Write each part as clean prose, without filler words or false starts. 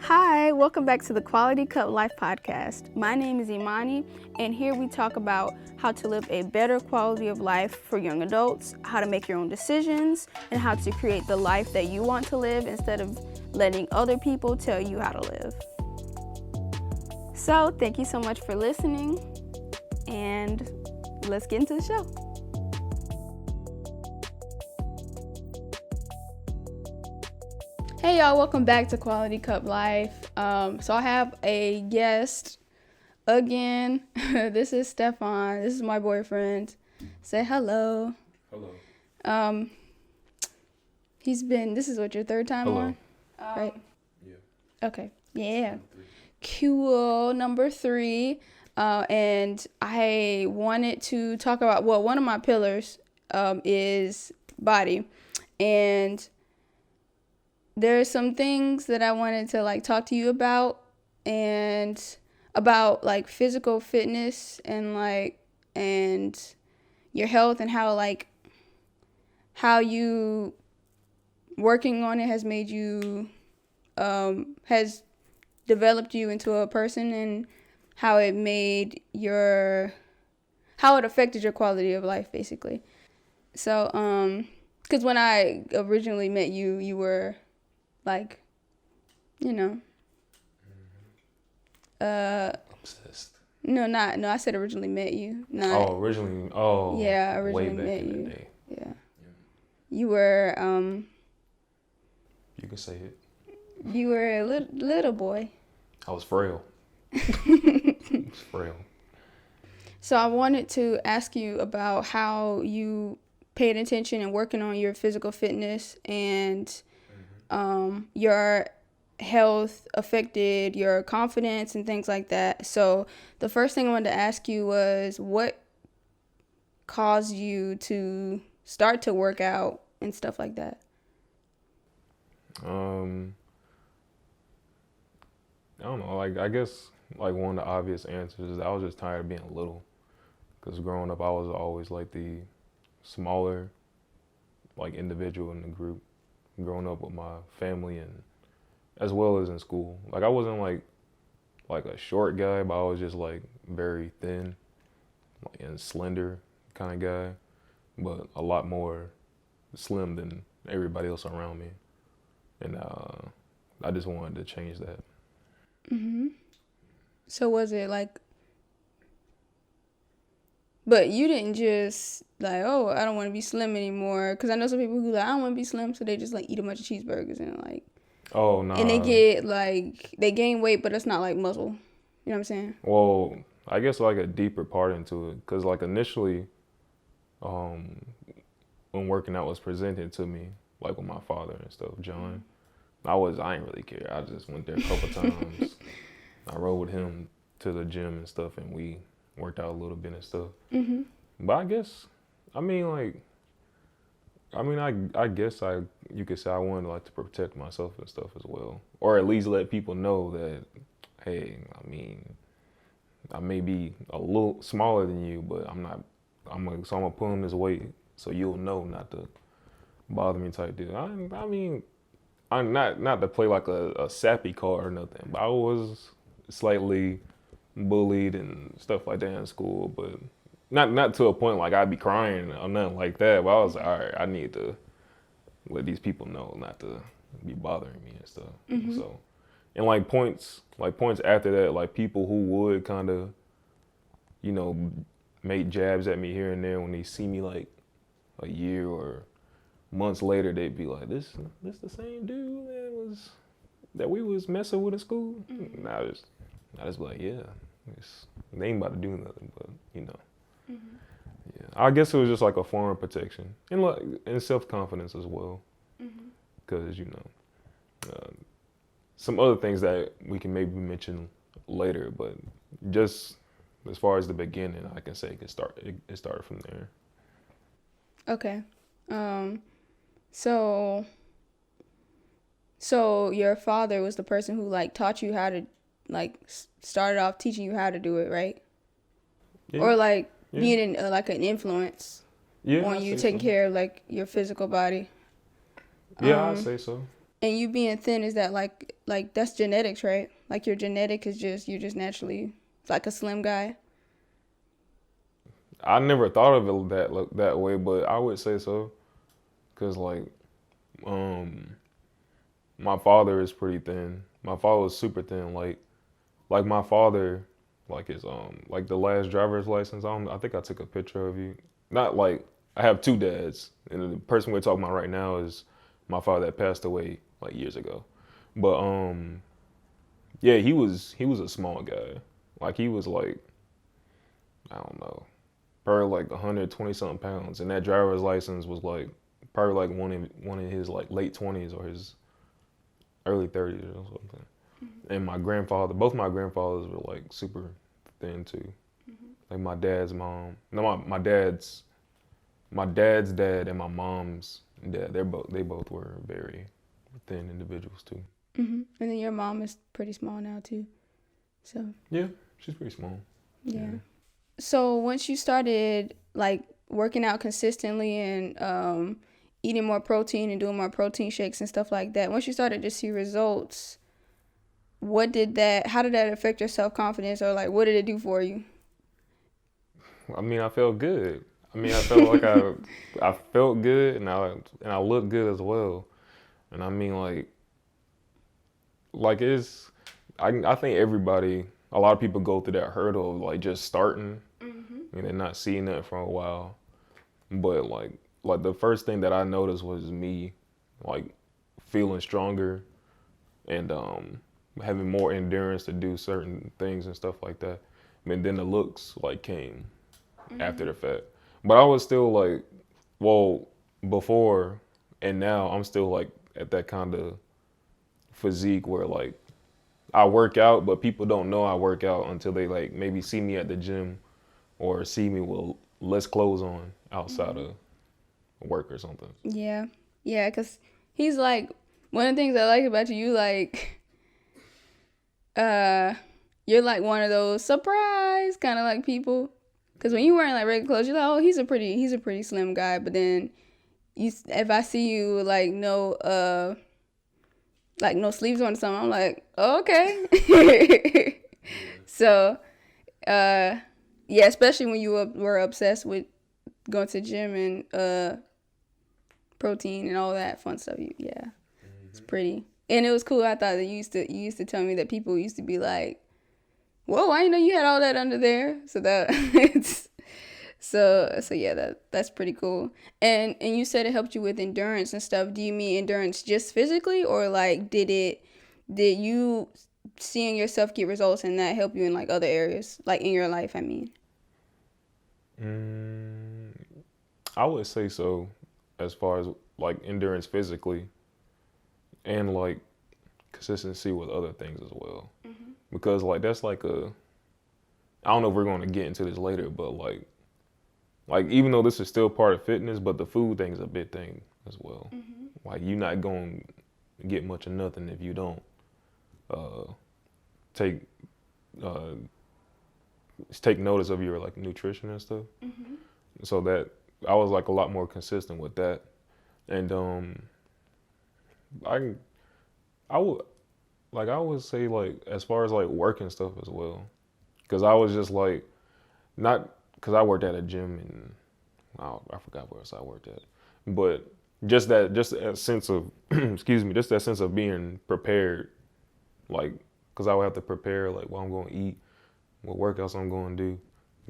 Hi, welcome back to the Quality Cup Life podcast. My name is Imani, and here we talk about how to live a better quality of life for young adults, how to make your own decisions, and how to create the life that you want to live instead of letting other people tell you how to live. So, thank you so much for listening, and let's get into the show. Hey y'all, welcome back to Quality Cup Life. So I have a guest again. This is Stephone. This is my boyfriend. Say hello. Hello. This is what, your third time Hello. on? Right? Yeah. Okay. Yeah. Cool. Number 3. And I wanted to talk about, one of my pillars is body. And there's some things that I wanted to talk to you about, and about physical fitness and your health, and how you working on it has made you has developed you into a person, and how it affected your quality of life, basically. So because when I originally met you, you were Obsessed. No, I said originally met you. Originally. Oh. Yeah, originally way back met in you. the day. Yeah. You were You can say it. You were a little boy. I was frail. I was frail. So I wanted to ask you about how you paid attention and working on your physical fitness, and your health affected your confidence and things like that. So the first thing I wanted to ask you was, what caused you to start to work out and stuff like that? I don't know. I guess one of the obvious answers is I was just tired of being little. Because growing up, I was always the smaller individual in the group. Growing up with my family, and as well as in school. I wasn't like a short guy, but I was just very thin and slender kind of guy, but a lot more slim than everybody else around me. And I just wanted to change that. So was it but you didn't just I don't want to be slim anymore? Because I know some people who I don't want to be slim, so they just eat a bunch of cheeseburgers and Oh, no. And they get they gain weight, but it's not muscle. You know what I'm saying? Well, I guess a deeper part into it, because initially, when working out was presented to me, with my father and stuff, John, I ain't really care. I just went there a couple times. I rode with him to the gym and stuff, and we worked out a little bit and stuff. Mm-hmm. But I guess, I guess you could say I wanted to protect myself and stuff as well, or at least let people know that, hey, I may be a little smaller than you, but I'm not. I'm gonna put on this weight so you'll know not to bother me type deal. I'm not to play a sappy card or nothing, but I was slightly bullied and stuff like that in school, but not to a point I'd be crying or nothing like that. But I was all right, I need to let these people know not to be bothering me and stuff. Mm-hmm. So, and points after that, people who would kind of, make jabs at me here and there when they see me a year or months later, they'd be like, this the same dude that we was messing with in school? Mm-hmm. I just be like, yeah, they ain't about to do nothing, but Mm-hmm. yeah. I guess it was just a form of protection and self-confidence as well, because some other things that we can maybe mention later, but just as far as the beginning, I can say it started from there. Okay. So your father was the person who taught you how to started off teaching you how to do it, right? Yeah. Or being an influence on you taking care of your physical body. Yeah, I'd say so. And you being thin, is that like that's genetics, right? Like your genetic is just you're just naturally like a slim guy. I never thought of it that way, but I would say so. Cause like, um, my father is pretty thin. My father was super thin. Like my father, like his like the last driver's license. I think I took a picture of you. Not like I have two dads, and the person we're talking about right now is my father that passed away like years ago. But yeah, he was a small guy. Like he was like, I don't know, probably like 120 something pounds, and that driver's license was like probably like one in his like late 20s or his early 30s or something. And my grandfather, both my grandfathers were like super thin too. Like my dad's mom, no, my dad's dad and my mom's dad. They both were very thin individuals too. And then your mom is pretty small now too. So Yeah, she's pretty small. yeah. So once you started like working out consistently and eating more protein and doing more protein shakes and stuff like that, once you started to see results, how did that affect your self-confidence, or like what did it do for you? I mean, I felt good. I mean, I felt like I felt good, and I looked good as well. And I mean, like it's I think a lot of people go through that hurdle of like just starting and then not seeing that for a while. But like the first thing that I noticed was me like feeling stronger and having more endurance to do certain things and stuff like that. And then the looks like came after the fact. But I was still like, well, before and now I'm still like at that kind of physique where like I work out, but people don't know I work out until they like maybe see me at the gym or see me with less clothes on outside of work or something. Yeah. Yeah, because he's like, one of the things I like about you, you're like one of those surprise kind of like people. Because when you're wearing like regular clothes, you're like, oh, he's a pretty slim guy. But then if I see you with like no sleeves on or something, I'm like, oh, okay. So, yeah, especially when you were obsessed with going to the gym and protein and all that fun stuff. Yeah, it's pretty. And it was cool. I thought that you used to tell me that people used to be like, whoa, I didn't know you had all that under there. So that it's so yeah, that's pretty cool. And you said it helped you with endurance and stuff. Do you mean endurance just physically, or like did you seeing yourself get results and that help you in like other areas, like in your life, I mean? I would say so, as far as like endurance physically and like consistency with other things as well. Because like that's like I don't know if we're going to get into this later, but like even though this is still part of fitness, but the food thing is a big thing as well. Like you're not going to get much of nothing if you don't take take notice of your like nutrition and stuff. So that I was like a lot more consistent with that, and I would say like as far as like work and stuff as well, because I was just like not because I worked at a gym and I forgot where else I worked at, but just that sense of excuse me, just that sense of being prepared, like because I would have to prepare like what I'm going to eat, what workouts I'm going to do,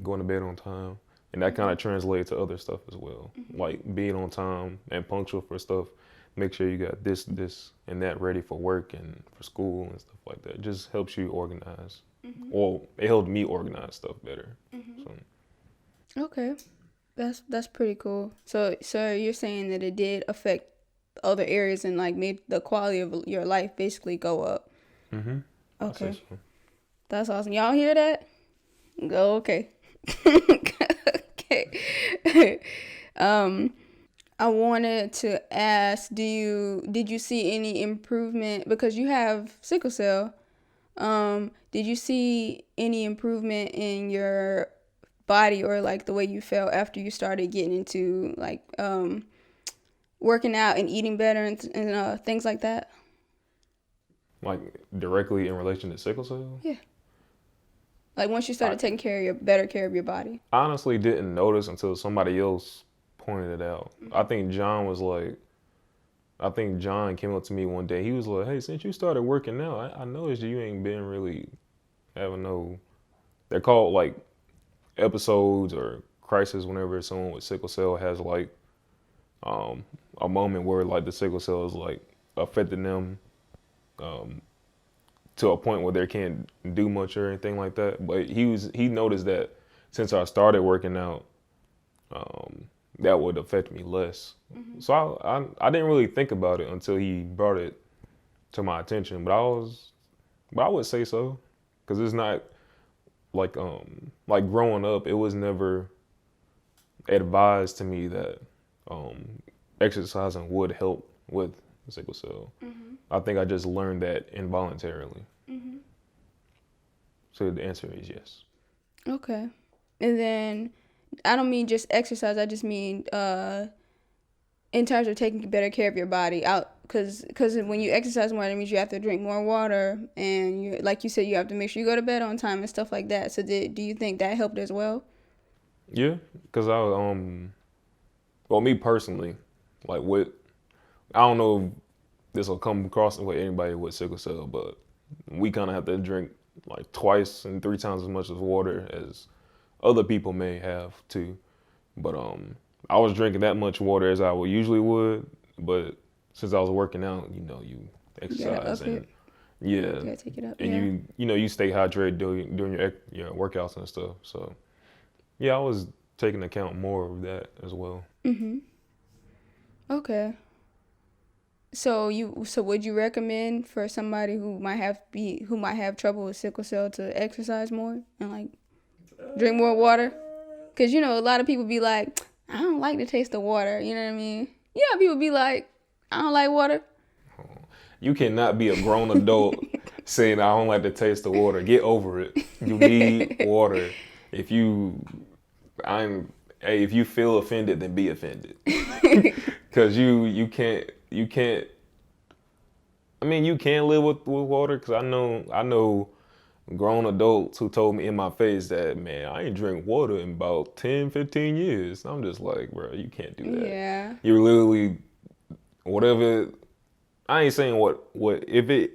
going to bed on time. And that kind of translates to other stuff as well, like being on time and punctual for stuff. Make sure you got this, and that ready for work and for school and stuff like that. It just helps you organize. Well, it helped me organize stuff better. So. Okay, that's pretty cool. So you're saying that it did affect other areas and like made the quality of your life basically go up. Okay, So. that's awesome. Y'all hear that? Go okay. Okay. I wanted to ask, did you see any improvement because you have sickle cell? Did you see any improvement in your body or like the way you felt after you started getting into like working out and eating better and things like that? Like directly in relation to sickle cell? Yeah. Like once you started taking better care of your body. I honestly didn't notice until somebody else pointed it out. I think John came up to me one day. He was like, "Hey, since you started working out, I noticed you ain't been really having no." They're called like episodes or crisis whenever someone with sickle cell has like a moment where like the sickle cell is like affecting them to a point where they can't do much or anything like that. But he noticed that since I started working out, that would affect me less. Mm-hmm. So I didn't really think about it until he brought it to my attention. But I would say so, because it's not like growing up, it was never advised to me that exercising would help with sickle cell. Mm-hmm. I think I just learned that involuntarily. Mm-hmm. So the answer is yes. Okay. And then I don't mean just exercise. I just mean in terms of taking better care of your body. Because when you exercise more, that means you have to drink more water. And you, like you said, you have to make sure you go to bed on time and stuff like that. So do you think that helped as well? Yeah, because well, me personally, like I don't know if this will come across with anybody with sickle cell, but we kind of have to drink like twice and 3 times as much as water as other people may have too. But I was drinking that much water as I would usually would, but since I was working out, you exercise and yeah, take it up, and you stay hydrated during your workouts and stuff. So yeah, I was taking account more of that as well. Mhm. Okay. So would you recommend for somebody who might have trouble with sickle cell to exercise more and like drink more water? Because a lot of people be like, I don't like the taste of water. You know what I mean? Yeah, people be like, I don't like water. You cannot be a grown adult saying I don't like the taste of water. Get over it. You need water. If you feel offended, then be offended. Because you can't. I mean, you can live with water. Because I know grown adults who told me in my face that, man, I ain't drink water in about 10, 15 years. I'm just like, bro, you can't do that. Yeah. You're literally whatever. I ain't saying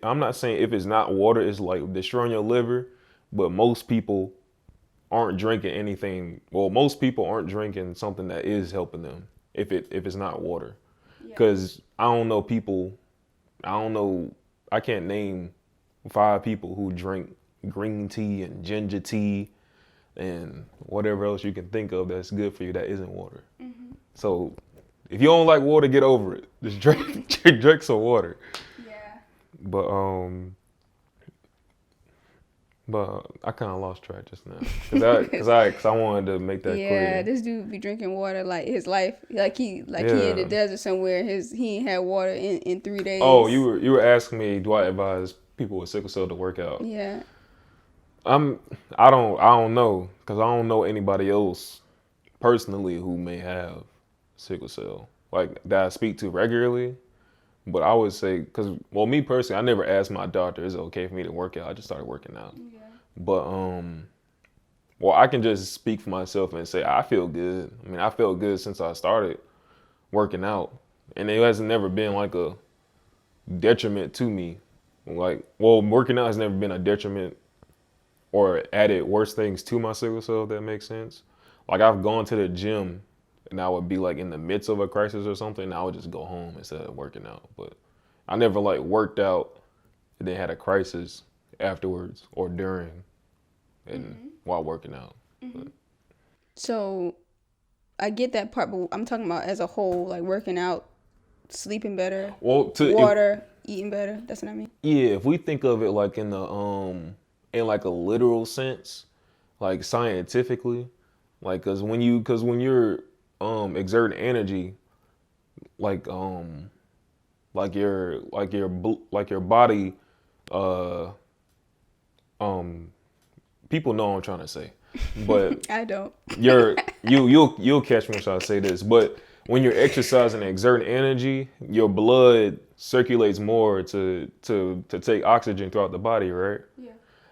I'm not saying if it's not water, it's like destroying your liver. But most people aren't drinking anything. Well, most people aren't drinking something that is helping them if it's not water. Because I don't know, I can't name 5 people who drink green tea and ginger tea and whatever else you can think of that's good for you that isn't water. Mm-hmm. So if you don't like water, get over it. Just drink some water. Yeah. But I kind of lost track just now because I wanted to make that clear. Yeah, this dude be drinking water like his life, like he in the desert somewhere. He ain't had water in 3 days. Oh, you were asking me, do I advise people with sickle cell to work out? Yeah. I don't know, because I don't know anybody else personally who may have sickle cell like that I speak to regularly. But I would say, me personally, I never asked my doctor, is it okay for me to work out? I just started working out. Yeah. But, I can just speak for myself and say, I feel good. I mean, I felt good since I started working out. And it hasn't never been like a detriment to me. Working out has never been a detriment or added worse things to my sickle cell, if that makes sense. Like, I've gone to the gym and I would be like in the midst of a crisis or something, and I would just go home instead of working out. But I never like worked out and then had a crisis afterwards or during and while working out. Mm-hmm. So I get that part, but I'm talking about as a whole, like working out, sleeping better, water, eating better. That's what I mean. Yeah, if we think of it like in the in like a literal sense, like scientifically, like because when you're exerting energy, like your body, people know what I'm trying to say, but I don't. you'll catch me when I say this, but when you're exercising and exerting energy, your blood circulates more to take oxygen throughout the body, right? Yeah.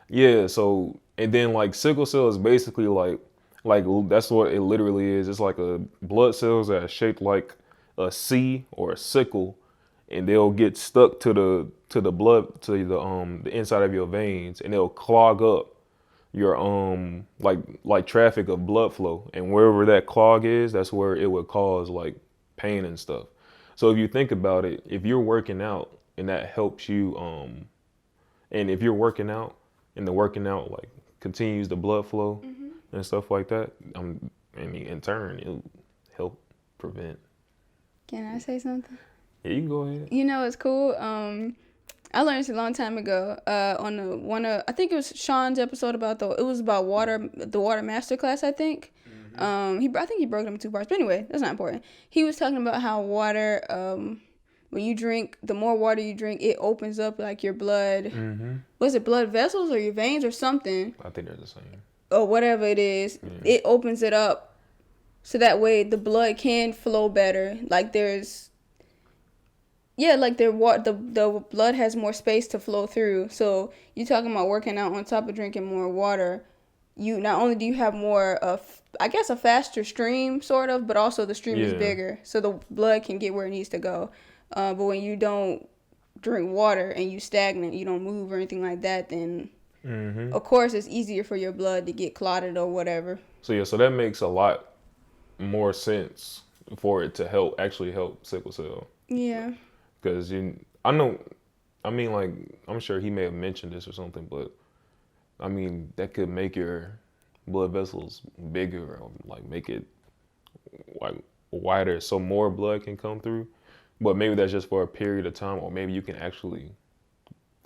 Yeah, so and then like sickle cell is basically like that's what it literally is. It's like a blood cells that are shaped like a C or a sickle, and they'll get stuck to the blood to the inside of your veins, and they'll clog up your like traffic of blood flow, and wherever that clog is, that's where it would cause like pain and stuff. So if you think about it, if you're working out and that helps you and if you're working out and the working out like continues the blood flow and stuff like that, and in turn it'll help prevent. Can I say something? Yeah, you can go ahead. You know, it's cool. I learned this a long time ago on I think it was Sean's episode about it was about water, the water master class, I think. I think he broke them in 2 parts, but anyway, that's not important. He was talking about how water, when you drink, the more water you drink, it opens up like your blood. Was it blood vessels or your veins or something? I think they're the same. Or whatever it is, it opens it up so that way the blood can flow better. Like there's, like the blood has more space to flow through. So you're talking about working out on top of drinking more water. You not only do you have more of, I guess, a faster stream sort of, but also the stream is bigger, so the blood can get where it needs to go. But when you don't drink water and you stagnant, you don't move or anything like that, then of course it's easier for your blood to get clotted or whatever. So that makes a lot more sense for it to actually help sickle cell. Yeah. Because I'm sure he may have mentioned this or something, but I mean, that could make your blood vessels bigger or like make it like wider so more blood can come through. But maybe that's just for a period of time, or maybe you can actually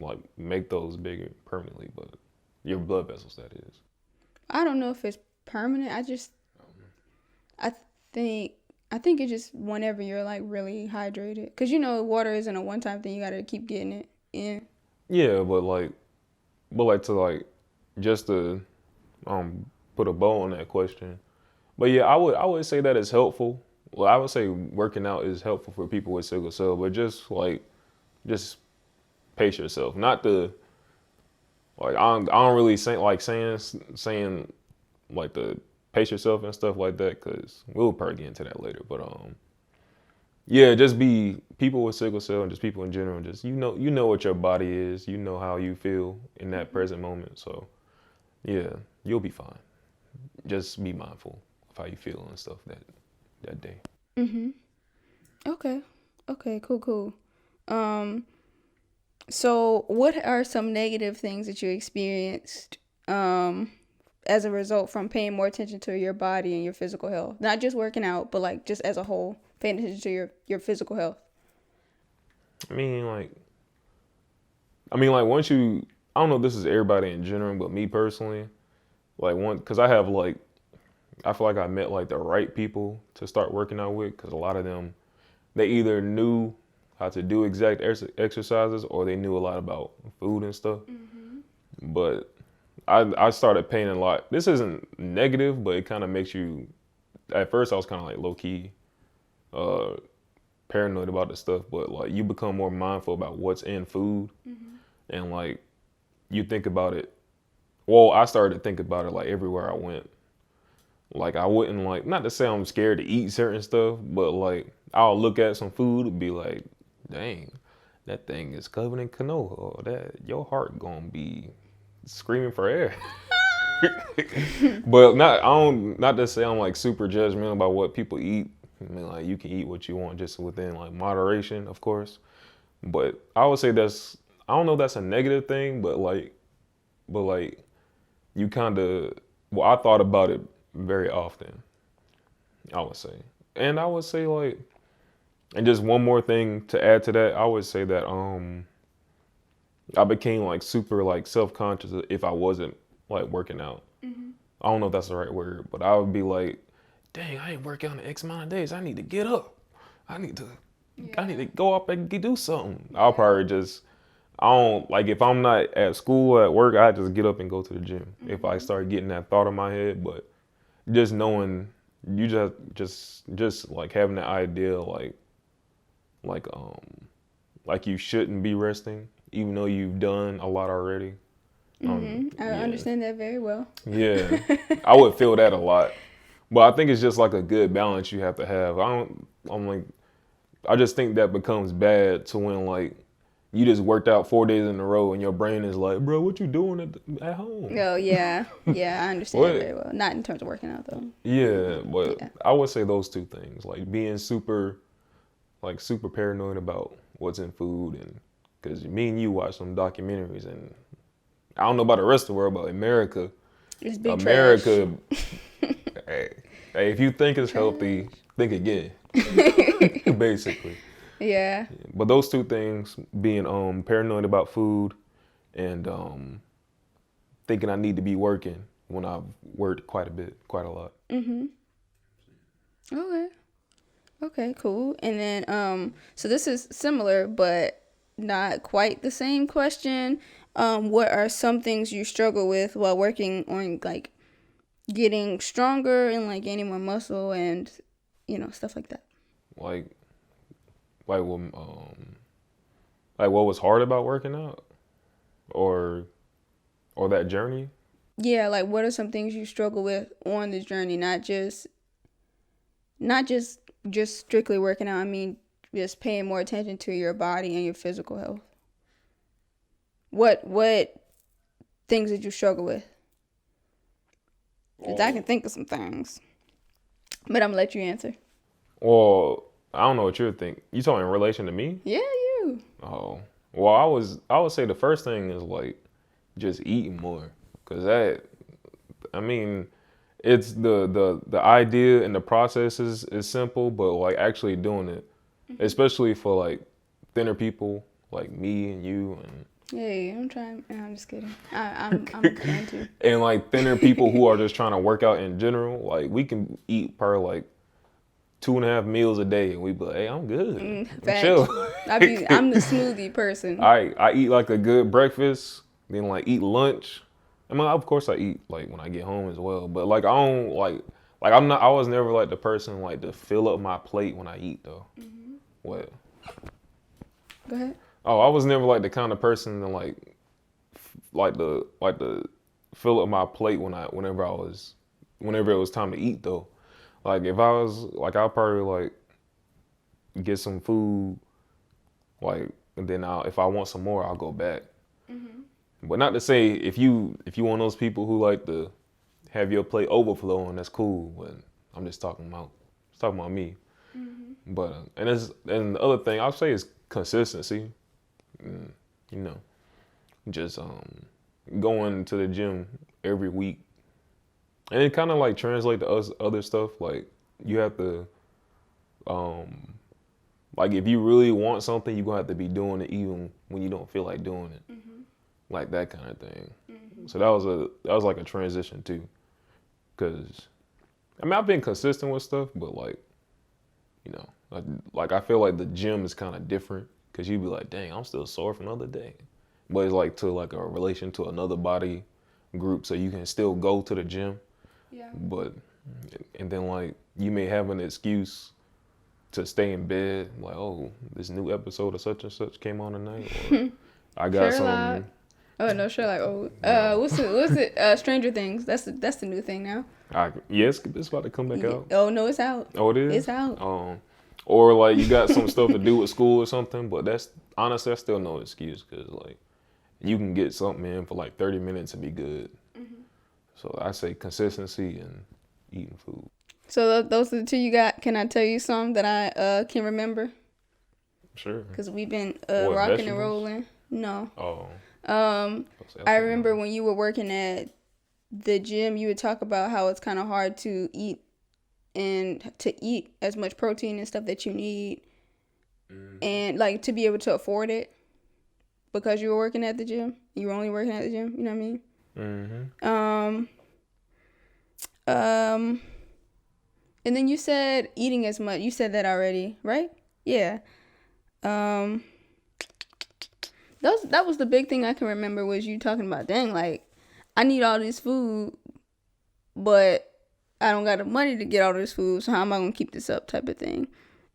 like make those bigger permanently, but your blood vessels, that is. I don't know if it's permanent. I think it's just whenever you're like really hydrated, because water isn't a one-time thing. You gotta keep getting it in. Yeah, but just to put a bow on that question. But yeah, I would say that it's helpful. Well, I would say working out is helpful for people with sickle cell, but just pace yourself. Not to I don't really saying like the pace yourself and stuff like that, because we'll probably get into that later. But yeah, just be people with sickle cell and just people in general. Just you know what your body is. You know how you feel in that present moment. So yeah, you'll be fine. Just be mindful of how you feel and stuff that day. Okay. Cool. So what are some negative things that you experienced as a result from paying more attention to your body and your physical health? Not just working out, but like just as a whole, paying attention to your physical health. I mean, once you, I don't know if this is everybody in general, but me personally, because I feel like I met like the right people to start working out with, because a lot of them, they either knew how to do exact exercises or they knew a lot about food and stuff. But I started paying a lot. This isn't negative, but it kind of makes you, at first I was kind of like low key paranoid about this stuff, but like you become more mindful about what's in food, and like you think about it. Well, I started to think about it like everywhere I went. Like I wouldn't like, not to say I'm scared to eat certain stuff, but like I'll look at some food and be like, dang, that thing is covered in canola, or that your heart gonna be screaming for air. But not to say I'm like super judgmental about what people eat. I mean, like you can eat what you want, just within like moderation, of course. But I would say I don't know if that's a negative thing, but you kind of, I thought about it very often, I would say. And I would say and just one more thing to add to that, I would say that I became like super like self-conscious if I wasn't like working out. I don't know if that's the right word, but I would be like, dang, I ain't working out in X amount of days. I need to get up. I need to go up and do something. I'll probably just, I don't, like if I'm not at school or at work, I just get up and go to the gym. If I start getting that thought in my head, but just knowing you just like having the idea like you shouldn't be resting, even though you've done a lot already. I understand that very well. Yeah, I would feel that a lot, but I think it's just like a good balance you have to have. I just think that becomes bad to when like you just worked out 4 days in a row and your brain is like, bro, what you doing at home? Oh yeah, I understand that very well. Not in terms of working out though. Yeah, but I would say those two things, like being super paranoid about what's in food, and because me and you watch some documentaries, and I don't know about the rest of the world, but America, it's big America. hey, if you think it's healthy, think again. Basically. Yeah. But those two things, being paranoid about food and thinking I need to be working when I've worked quite a lot. Okay, cool. And then so this is similar but not quite the same question. What are some things you struggle with while working on like getting stronger and like gaining more muscle and stuff like that? Like what was hard about working out, or that journey? Yeah, like what are some things you struggle with on this journey? Not just strictly working out. I mean, just paying more attention to your body and your physical health. What things did you struggle with? Because I can think of some things, but I'm gonna let you answer. Well, I don't know what you're thinking. You talking in relation to me? Yeah, you. Oh, well, I would say the first thing is like just eating more, cause I mean, it's the idea and the process is simple, but like actually doing it, especially for like thinner people like me and you and. Hey, I'm trying. No, I'm just kidding. I'm trying to. And like thinner people who are just trying to work out in general, like we can eat per like 2.5 meals a day, and we be like, hey, I'm good. I'm chill. I'm the smoothie person. I eat like a good breakfast, then like eat lunch. I mean, of course I eat like when I get home as well, but like I don't like I was never like the person like to fill up my plate when I eat though. What? Go ahead. Oh, I was never like the kind of person to like the fill up my plate whenever it was time to eat though. Like if I was like I'll probably like get some food, like, and then if I want some more I'll go back. But not to say if you one of those people who like to have your plate overflowing, that's cool. But I'm just talking about me. But and the other thing I'll say is consistency. Just going to the gym every week, and it kind of like translate to us other stuff. Like you have to, like if you really want something, you're gonna have to be doing it even when you don't feel like doing it, like that kind of thing. So that was like a transition too, because I mean I've been consistent with stuff, but like like I feel like the gym is kind of different. Cause you'd be like, dang, I'm still sore from another day. But it's like to like a relation to another body group, so you can still go to the gym. Yeah. But and then like you may have an excuse to stay in bed, like, oh, this new episode of such and such came on tonight, or I got some. Oh no, Sherlock. What's it? Stranger Things. That's the new thing now. Yes, it's about to come back out. Oh no, it's out. Oh, it is. It's out. Or like you got some stuff to do with school or something, but that's still no excuse, because like you can get something in for like 30 minutes and be good. So I say consistency and eating food. So those are the two you got. Can I tell you some that I can remember? Sure. Because we've been rocking and rolling. No. Oh. I remember when you were working at the gym, you would talk about how it's kind of hard to eat and to eat as much protein and stuff that you need, and like to be able to afford it, because you were working at the gym. You were only working at the gym. You know what I mean? And then you said eating as much. You said that already, right? Yeah. That was the big thing I can remember, was you talking about, dang, like I need all this food, but I don't got the money to get all this food, so how am I gonna keep this up, type of thing.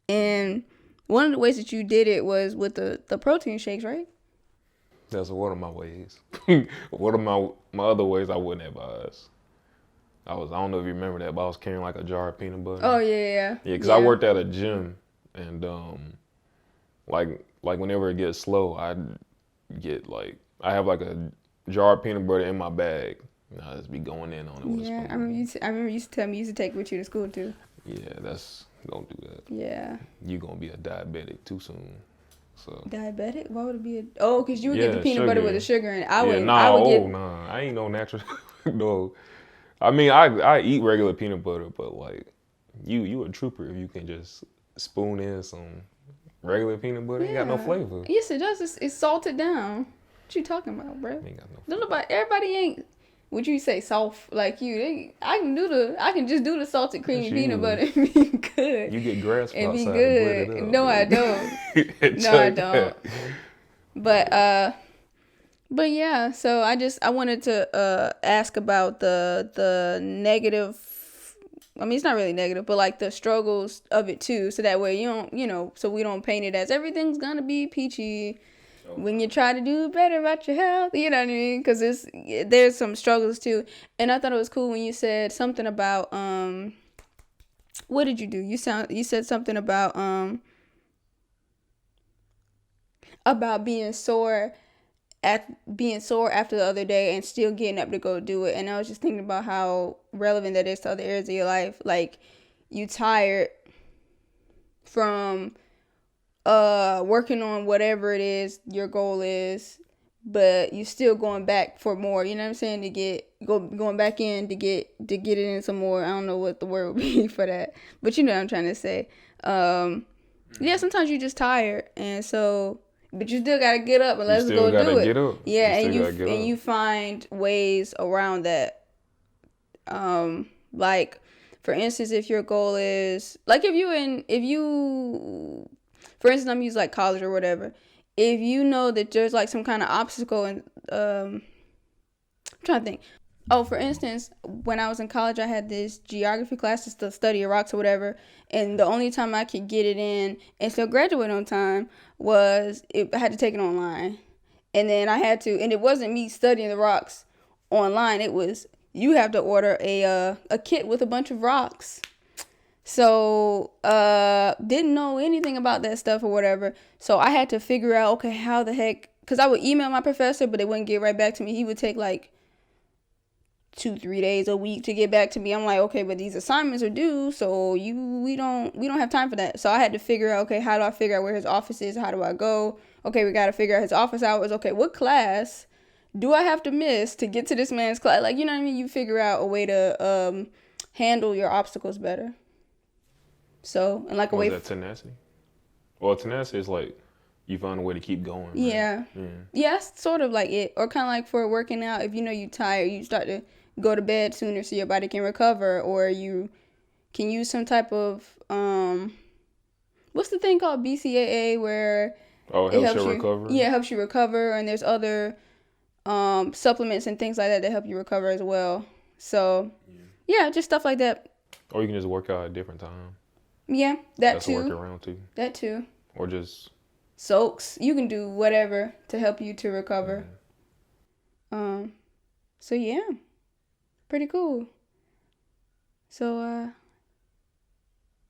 And one of the ways that you did it was with the protein shakes, right? That's one of my ways. One of my other ways I wouldn't advise. I don't know if you remember that, but I was carrying like a jar of peanut butter. Oh yeah. Yeah, because I worked at a gym, and like whenever it gets slow, I have like a jar of peanut butter in my bag. And I just be going in on it with a spoon. I remember you used to tell me you used to take it with you to school too. Yeah, don't do that. Yeah. You gonna be a diabetic too soon. So. Diabetic? Why would it be because you would get the peanut sugar. butter with the sugar in it. I would I ain't no natural. No. I mean, I eat regular peanut butter, but like, you a trooper if you can just spoon in some regular peanut butter. Ain't got no flavor. Yes, it does. It's salted down. What you talking about, bro? Ain't got no flavor. Everybody ain't. Would you say soft like you? I can just do the salted creamy peanut butter and be good. You get grass and be good. And No, I don't. No, I don't. But yeah, so I wanted to ask about the negative. I mean, it's not really negative, but like the struggles of it too. So that way so we don't paint it as everything's gonna be peachy when you try to do better about your health. You know what I mean? Because there's some struggles too. And I thought it was cool when you said something about what did you do? You said something about being sore after the other day and still getting up to go do it. And I was just thinking about how relevant that is to other areas of your life. Like, you tired from working on whatever it is your goal is, but you still going back for more. You know what I'm saying? Going back in to get it in some more. I don't know what the word would be for that, but you know what I'm trying to say. Yeah, sometimes you're just tired, and so. But you still gotta get up and let's go do it. Get up. Yeah, you find ways around that. Like, for instance, if your goal is like for instance, I'm using like college or whatever. If you know that there's like some kind of obstacle, and I'm trying to think. Oh, for instance, when I was in college, I had this geography class, just the study of rocks or whatever. And the only time I could get it in and still graduate on time was I had to take it online. And then and it wasn't me studying the rocks online. It was, you have to order a kit with a bunch of rocks. So, didn't know anything about that stuff or whatever. So I had to figure out, okay, how the heck, because I would email my professor, but they wouldn't get right back to me. He would take like 2-3 days a week to get back to me. I'm like, okay, but these assignments are due, so we don't have time for that. So I had to figure out, okay, how do I figure out where his office is? How do I go? Okay, we got to figure out his office hours. Okay, what class do I have to miss to get to this man's class? Like, you know what I mean? You figure out a way to handle your obstacles better. So, and like a way. Was that tenacity? Well, tenacity is like you find a way to keep going. Yeah. Right? Yeah, it's sort of like it. Or kind of like for working out, if you know you're tired, you start to go to bed sooner so your body can recover, or you can use some type of what's the thing called, BCAA, where it helps you recover. Yeah, it helps you recover, and there's other supplements and things like that help you recover as well. So yeah, just stuff like that. Or you can just work out at a different time. Yeah, That's a workaround too. That too. Or just soaks. You can do whatever to help you to recover. So yeah. Pretty cool. So,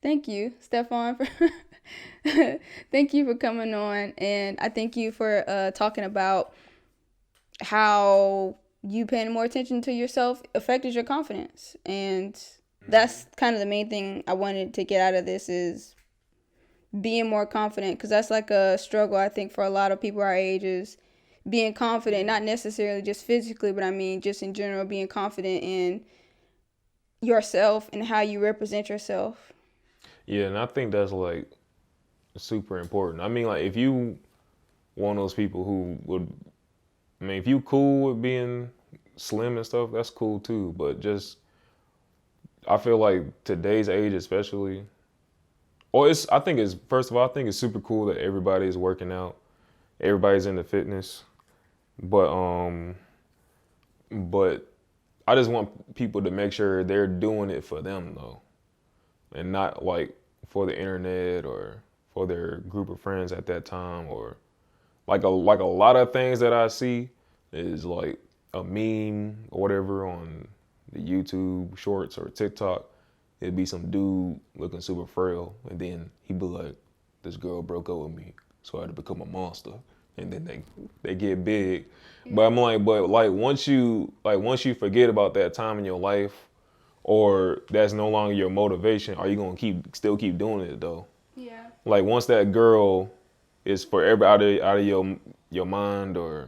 thank you, Stephone, thank you for coming on, and I thank you for talking about how you paying more attention to yourself affected your confidence, and that's kind of the main thing I wanted to get out of this is being more confident, because that's like a struggle I think for a lot of people our age is being confident, not necessarily just physically, but I mean just in general, being confident in yourself and how you represent yourself. Yeah, and I think that's like super important. I mean, like if you one of those people who would, I mean, if you cool with being slim and stuff, that's cool too. But just, I feel like today's age especially, I think it's super cool that everybody is working out, everybody's into fitness. But I just want people to make sure they're doing it for them though, and not like for the internet or for their group of friends at that time, or like a lot of things that I see is like a meme or whatever on the YouTube shorts or TikTok. It'd be some dude looking super frail, and then he'd be like, "This girl broke up with me, so I had to become a monster." And then they get big. But I'm like, once you forget about that time in your life, or that's no longer your motivation, are you gonna still keep doing it though? Yeah. Like once that girl is forever out of your mind, or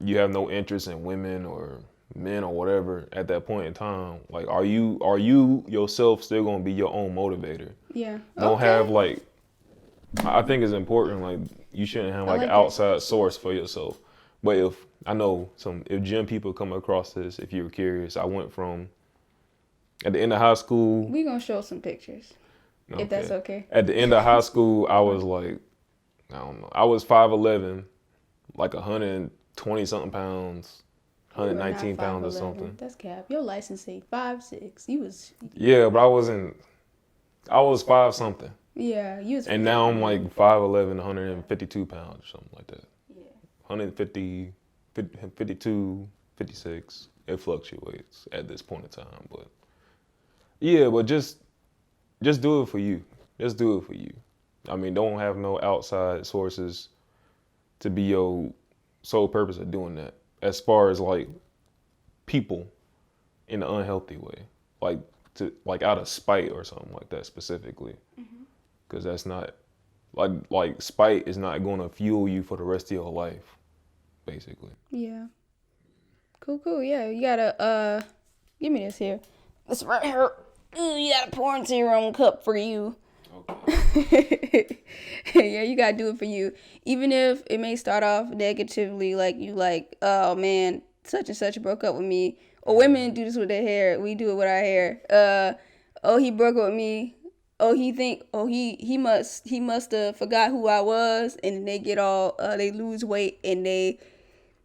you have no interest in women or men or whatever at that point in time, like are you yourself still gonna be your own motivator? Yeah. Don't have like, I think it's important, like you shouldn't have like an outside source for yourself. But if gym people come across this, if you're curious, I went from at the end of high school. We're gonna show some pictures. Okay. If that's okay. At the end of high school, I was like, I don't know, I was 5'11", like 120 something pounds, 119 pounds or something. That's cap. Your license say 5'6". You was. Yeah, but I was 5 something. Yeah, you was. And now I'm like 5'11", 152 pounds or something like that. Yeah. 150, 52, 56. It fluctuates at this point in time, but yeah, but just do it for you. Just do it for you. I mean, don't have no outside sources to be your sole purpose of doing that. As far as like people in an unhealthy way, like out of spite or something like that specifically, because that's not like spite is not going to fuel you for the rest of your life, basically. Yeah. Cool. Yeah, you gotta give me this here. This right here. You got a pour into your own cup for you. Okay. Yeah, you gotta do it for you. Even if it may start off negatively, oh man, such and such broke up with me. Or women do this with their hair. We do it with our hair. He broke up with me. He must have forgot who I was, and they get all they lose weight and they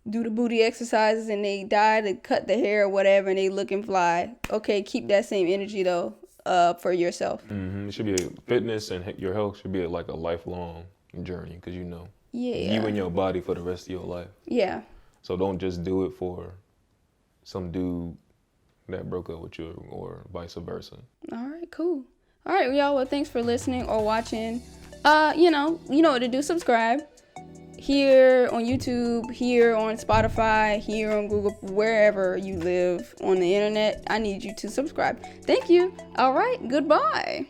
do the booty exercises and they dye to cut the hair or whatever and they looking fly. Okay, keep that same energy though, for yourself. Mm-hmm. It should be fitness and your health should be like a lifelong journey, because you and your body for the rest of your life. Yeah. So don't just do it for some dude that broke up with you or vice versa. All right, cool. All right, y'all. Well, thanks for listening or watching. You know what to do. Subscribe. Here on YouTube, here on Spotify, here on Google, wherever you live on the internet, I need you to subscribe. Thank you. All right, goodbye.